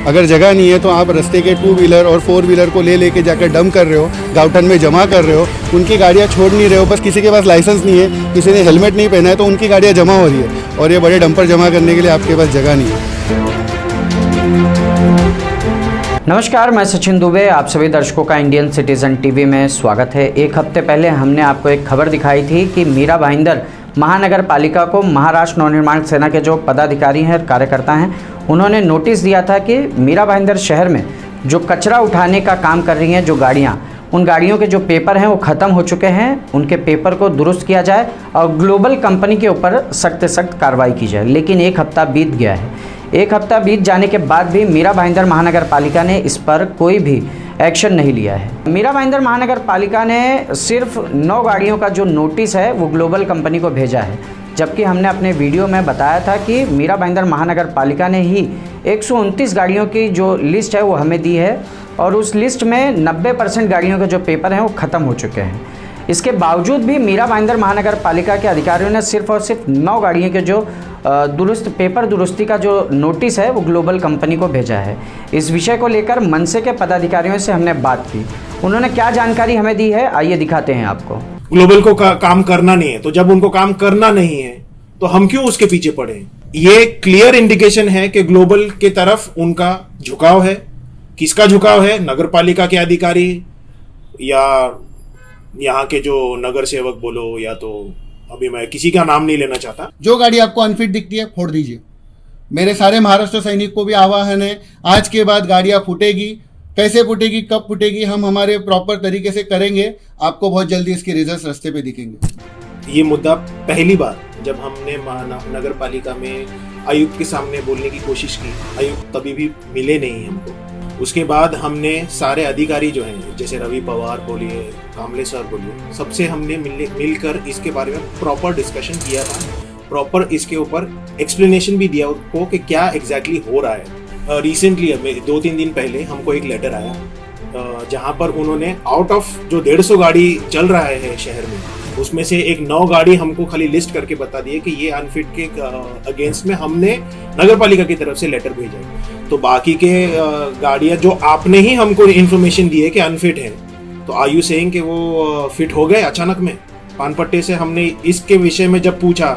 अगर जगह नहीं है तो आप रास्ते के 2 व्हीलर और 4 व्हीलर को लेके जाकर डंप कर रहे हो, गावठन में जमा कर रहे हो, उनकी गाड़ियाँ छोड़ नहीं रहे हो। बस किसी के पास लाइसेंस नहीं है, किसी ने हेलमेट नहीं पहना है तो उनकी गाड़ियाँ जमा हो रही है और ये बड़े डंपर जमा करने के लिए आपके पास जगह नहीं है। नमस्कार, मैं सचिन दुबे, आप सभी दर्शकों का इंडियन सिटीजन टीवी में स्वागत है। एक हफ्ते पहले हमने आपको एक खबर दिखाई थी कि मीरा भाईंदर महानगर पालिका को महाराष्ट्र नवनिर्माण सेना के जो पदाधिकारी हैं, कार्यकर्ता हैं, उन्होंने नोटिस दिया था कि मीरा भाईंदर शहर में जो कचरा उठाने का काम कर रही हैं जो गाड़ियाँ, उन गाड़ियों के जो पेपर हैं वो ख़त्म हो चुके हैं, उनके पेपर को दुरुस्त किया जाए और ग्लोबल कंपनी के ऊपर सख्त से सख्त कार्रवाई की जाए। लेकिन एक हफ्ता बीत गया है। एक हफ्ता बीत जाने के बाद भी मीरा भाईंदर महानगर पालिका ने इस पर कोई भी एक्शन नहीं लिया है। मीरा भाईंदर महानगर पालिका ने सिर्फ 9 गाड़ियों का जो नोटिस है वो ग्लोबल कंपनी को भेजा है, जबकि हमने अपने वीडियो में बताया था कि मीरा भाईंदर महानगर पालिका ने ही 129 गाड़ियों की जो लिस्ट है वो हमें दी है और उस लिस्ट में 90% गाड़ियों के जो पेपर हैं वो ख़त्म हो चुके हैं। इसके बावजूद भी मीरा भाईंदर महानगर पालिका के अधिकारियों ने सिर्फ और सिर्फ 9 गाड़ियों के जो पेपर दुरुस्ती का जो नोटिस है वो ग्लोबल कंपनी को भेजा है। इस विषय को लेकर मनसे के पदाधिकारियों से हमने बात की। उन्होंने क्या जानकारी हमें दी है, आइए दिखाते हैं आपको। ग्लोबल को काम करना नहीं है, तो जब उनको काम करना नहीं है तो हम क्यों उसके पीछे पड़े? ये क्लियर इंडिकेशन है कि ग्लोबल के तरफ उनका झुकाव है। किसका झुकाव है? नगर पालिका के अधिकारी या यहाँ के जो नगर सेवक बोलो, या तो अभी मैं किसी का नाम नहीं लेना चाहता। जो गाड़ी आपको अनफिट दिखती है फोड़ दीजिए। मेरे सारे महाराष्ट्र सैनिक को भी आह्वान है, आज के बाद गाड़ियाँ फूटेगी, कैसे फूटेगी, कब फूटेगी, हम हमारे प्रॉपर तरीके से करेंगे। आपको बहुत जल्दी इसके रिजल्ट्स रास्ते पे दिखेंगे। ये मुद्दा पहली बार जब हमने नगर पालिका में आयुक्त के सामने बोलने की कोशिश की, आयुक्त तभी भी मिले नहीं हमको। उसके बाद हमने सारे अधिकारी जो हैं, जैसे रवि पवार बोलिए, कामले सर बोलिए, सबसे हमने मिलकर इसके बारे में प्रॉपर डिस्कशन किया था। प्रॉपर इसके ऊपर एक्सप्लेनेशन भी दिया उनको कि क्या एग्जैक्टली हो रहा है। रिसेंटली 2-3 दिन पहले हमको एक लेटर आया जहां पर उन्होंने आउट ऑफ जो 150 गाड़ी चल रहा है शहर में, उसमें से एक 9 गाड़ी हमको खाली लिस्ट करके बता दिए कि ये अनफिट के अगेंस्ट में हमने नगर पालिका की तरफ से लेटर भेजा है। तो बाकी के गाड़ियां जो आपने ही हमको इन्फॉर्मेशन दी है कि अनफिट है, तो आर यू सेइंग कि वो फिट हो गए अचानक में? पानपट्टे से हमने इसके विषय में जब पूछा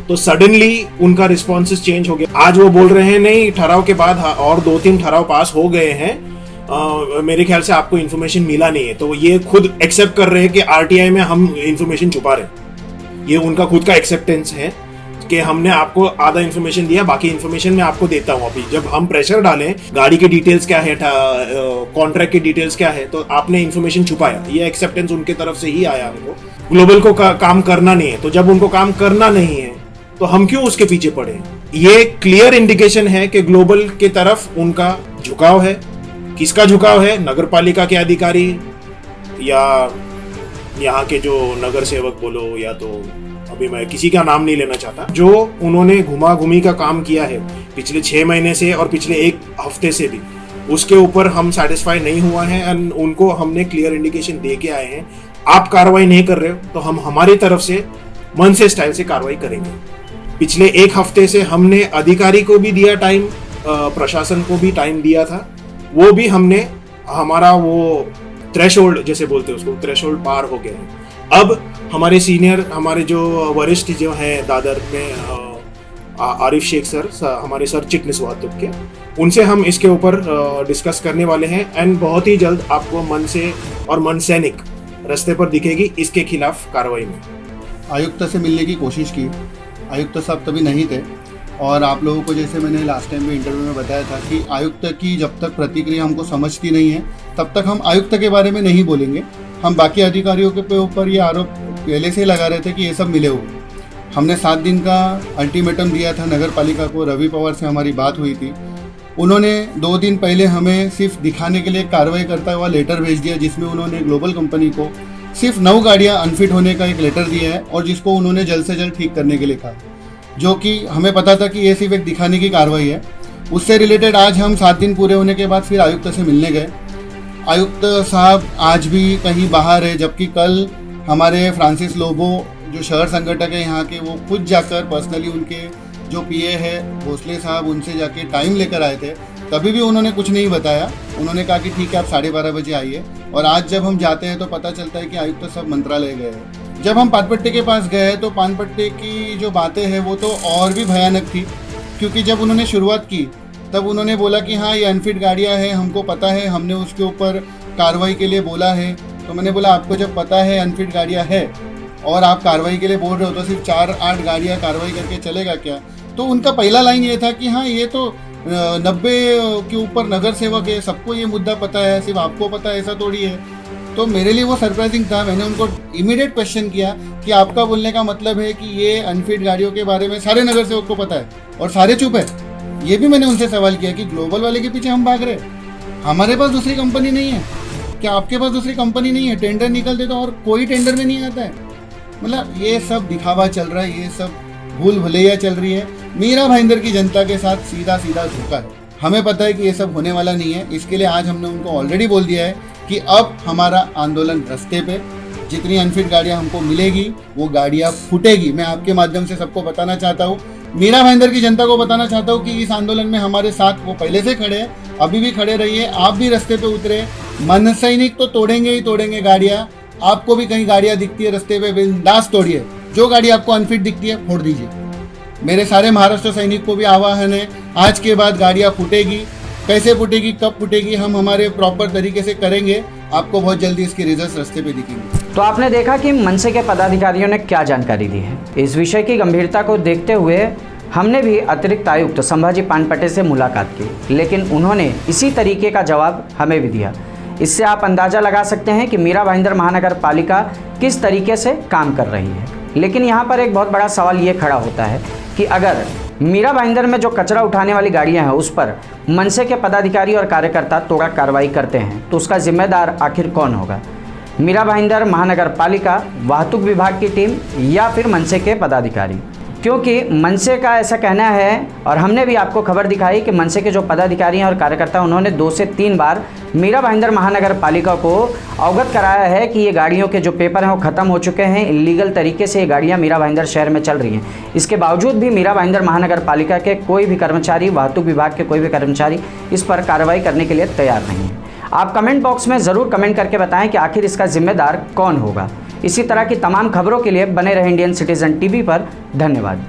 तो सडनली उनका रिस्पॉन्सेस चेंज हो गया। आज वो बोल रहे हैं नहीं, ठहराव के बाद और 2-3 ठहराव पास हो गए हैं, मेरे ख्याल से आपको इन्फॉर्मेशन मिला नहीं है। तो ये खुद एक्सेप्ट कर रहे हैं कि आरटीआई में हम इन्फॉर्मेशन छुपा रहे हैं। ये उनका खुद का एक्सेप्टेंस है कि हमने आपको आधा इन्फॉर्मेशन दिया, बाकी इन्फॉर्मेशन मैं आपको देता हूँ। अभी जब हम प्रेशर डालें, गाड़ी की डिटेल्स क्या है, कॉन्ट्रैक्ट की डिटेल्स क्या है, तो आपने इन्फॉर्मेशन छुपाया। ये एक्सेप्टेंस उनके तरफ से ही आया हमको। ग्लोबल को काम करना नहीं है, तो जब उनको काम करना नहीं है तो हम क्यों उसके पीछे पड़े? ये क्लियर इंडिकेशन है कि ग्लोबल के तरफ उनका झुकाव है। किसका झुकाव है? नगर पालिका के अधिकारी या यहाँ के जो नगर सेवक बोलो, या तो अभी मैं किसी का नाम नहीं लेना चाहता, जो उन्होंने घुमा घुमी का काम किया है पिछले 6 महीने से और पिछले 1 हफ्ते से भी, उसके ऊपर हम सेटिस्फाई नहीं हुआ है। एंड उनको हमने क्लियर इंडिकेशन दे के आए हैं, आप कार्रवाई नहीं कर रहे हो तो हम हमारी तरफ से मन से स्टाइल से कार्रवाई करेंगे। पिछले 1 हफ्ते से हमने अधिकारी को भी दिया टाइम, प्रशासन को भी टाइम दिया था, वो भी हमने हमारा वो थ्रेशोल्ड जैसे बोलते हैं उसको, थ्रेशोल्ड पार हो गया है। अब हमारे सीनियर, हमारे जो वरिष्ठ जो हैं दादर में, आरिफ शेख सर, हमारे सर चिटनिस वातुक के, उनसे हम इसके ऊपर डिस्कस करने वाले हैं। एंड बहुत ही जल्द आपको मन से और मन सैनिक रास्ते पर दिखेगी इसके खिलाफ कार्रवाई में। आयुक्त से मिलने की कोशिश की, आयुक्त साहब तभी नहीं थे और आप लोगों को जैसे मैंने लास्ट टाइम में इंटरव्यू में बताया था कि आयुक्त की जब तक प्रतिक्रिया हमको समझती नहीं है तब तक हम आयुक्त के बारे में नहीं बोलेंगे। हम बाकी अधिकारियों के ऊपर ये आरोप पहले से ही लगा रहे थे कि ये सब मिले हुए। हमने 7 दिन का अल्टीमेटम दिया था नगर पालिका को। रवि पवार से हमारी बात हुई थी, उन्होंने 2 दिन पहले हमें सिर्फ दिखाने के लिए कार्रवाई करता हुआ लेटर भेज दिया, जिसमें उन्होंने ग्लोबल कंपनी को सिर्फ 9 गाड़ियाँ अनफिट होने का एक लेटर दिया है और जिसको उन्होंने जल्द से जल्द ठीक करने के लिए कहा, जो कि हमें पता था कि ये सिर्फ एक दिखाने की कार्रवाई है। उससे रिलेटेड आज हम 7 दिन पूरे होने के बाद फिर आयुक्त से मिलने गए। आयुक्त साहब आज भी कहीं बाहर है, जबकि कल हमारे फ्रांसिस लोबो जो शहर संगठक है यहाँ के, वो खुद जाकर पर्सनली उनके जो पीए है भोसले साहब, उनसे जाके टाइम लेकर आए थे। तभी भी उन्होंने कुछ नहीं बताया। उन्होंने कहा कि ठीक है आप 12:30 बजे आइए। और आज जब हम जाते हैं तो पता चलता है कि आयुक्त तो सब मंत्रालय गए हैं। जब हम पानपट्टी के पास गए तो पानपट्टी की जो बातें हैं वो तो और भी भयानक थी, क्योंकि जब उन्होंने शुरुआत की तब उन्होंने बोला कि हाँ ये अनफिट गाड़ियाँ हैं, हमको पता है, हमने उसके ऊपर कार्रवाई के लिए बोला है। तो मैंने बोला आपको जब पता है अनफिट गाड़ियाँ है और आप कार्रवाई के लिए बोल रहे हो तो सिर्फ 4-8 गाड़ियाँ कार्रवाई करके चलेगा क्या? तो उनका पहला लाइन ये था कि हाँ ये तो 90 के ऊपर नगर सेवक है, सबको ये मुद्दा पता है, सिर्फ आपको पता है, ऐसा थोड़ी है। तो मेरे लिए वो सरप्राइजिंग था। मैंने उनको इमीडिएट क्वेश्चन किया कि आपका बोलने का मतलब है कि ये अनफिट गाड़ियों के बारे में सारे नगर सेवक को पता है और सारे चुप है? ये भी मैंने उनसे सवाल किया कि ग्लोबल वाले के पीछे हम भाग रहे, हमारे पास दूसरी कंपनी नहीं है क्या? आपके पास दूसरी कंपनी नहीं है? टेंडर निकलते तो और कोई टेंडर में नहीं आता है। मतलब ये सब दिखावा चल रहा है, ये सब भूल भुलैया चल रही है। मीरा भाईंदर की जनता के साथ सीधा सीधा धोखा है। हमें पता है कि ये सब होने वाला नहीं है। इसके लिए आज हमने उनको ऑलरेडी बोल दिया है कि अब हमारा आंदोलन रास्ते पे, जितनी अनफिट गाड़ियां हमको मिलेगी वो गाड़ियां फूटेगी। मैं आपके माध्यम से सबको बताना चाहता हूँ, मीरा भाईंदर की जनता को बताना चाहता हूँ कि इस आंदोलन में हमारे साथ वो पहले से खड़े हैं, अभी भी खड़े रहिए। आप भी रास्ते पे उतरे। मन सैनिक तो तोड़ेंगे ही तोड़ेंगे गाड़ियाँ। आपको भी कहीं गाड़ियाँ दिखती है रास्ते पे, बिंदास तोड़िए। जो गाड़ी आपको अनफिट दिखती है फोड़ दीजिए। मेरे सारे महाराष्ट्र सैनिक को भी आह्वान है, आज के बाद गाड़ियाँ फूटेगी। कैसे फूटेगी, कब फूटेगी, हम हमारे प्रॉपर तरीके से करेंगे। आपको बहुत जल्दी इसके रिजल्ट रास्ते पे दिखेंगे। तो आपने देखा कि मनसे के पदाधिकारियों ने क्या जानकारी दी है। इस विषय की गंभीरता को देखते हुए हमने भी अतिरिक्त आयुक्त संभाजी पानपटे से मुलाकात की, लेकिन उन्होंने इसी तरीके का जवाब हमें भी दिया। इससे आप अंदाज़ा लगा सकते हैं कि मीरा भाईंदर महानगर पालिका किस तरीके से काम कर रही है। लेकिन यहाँ पर एक बहुत बड़ा सवाल ये खड़ा होता है कि अगर मीरा भाईंदर में जो कचरा उठाने वाली गाड़ियाँ हैं उस पर मनसे के पदाधिकारी और कार्यकर्ता तोड़ा कार्रवाई करते हैं तो उसका जिम्मेदार आखिर कौन होगा? मीरा भाईंदर महानगर पालिका, वाहतुक विभाग की टीम या फिर मनसे के पदाधिकारी? क्योंकि मनसे का ऐसा कहना है और हमने भी आपको खबर दिखाई कि मनसे के जो पदाधिकारी हैं और कार्यकर्ता उन्होंने 2 से 3 बार मीरा भाईंदर महानगर पालिका को अवगत कराया है कि ये गाड़ियों के जो पेपर हैं वो ख़त्म हो चुके हैं, इलीगल तरीके से ये गाड़ियाँ मीरा भाईंदर शहर में चल रही हैं। इसके बावजूद भी मीरा भाईंदर महानगर पालिका के कोई भी कर्मचारी, वाहतुक विभाग के कोई भी कर्मचारी इस पर कार्रवाई करने के लिए तैयार नहीं है। आप कमेंट बॉक्स में ज़रूर कमेंट करके बताएं कि आखिर इसका जिम्मेदार कौन होगा। इसी तरह की तमाम खबरों के लिए बने रहे इंडियन सिटीजन टीवी पर। धन्यवाद।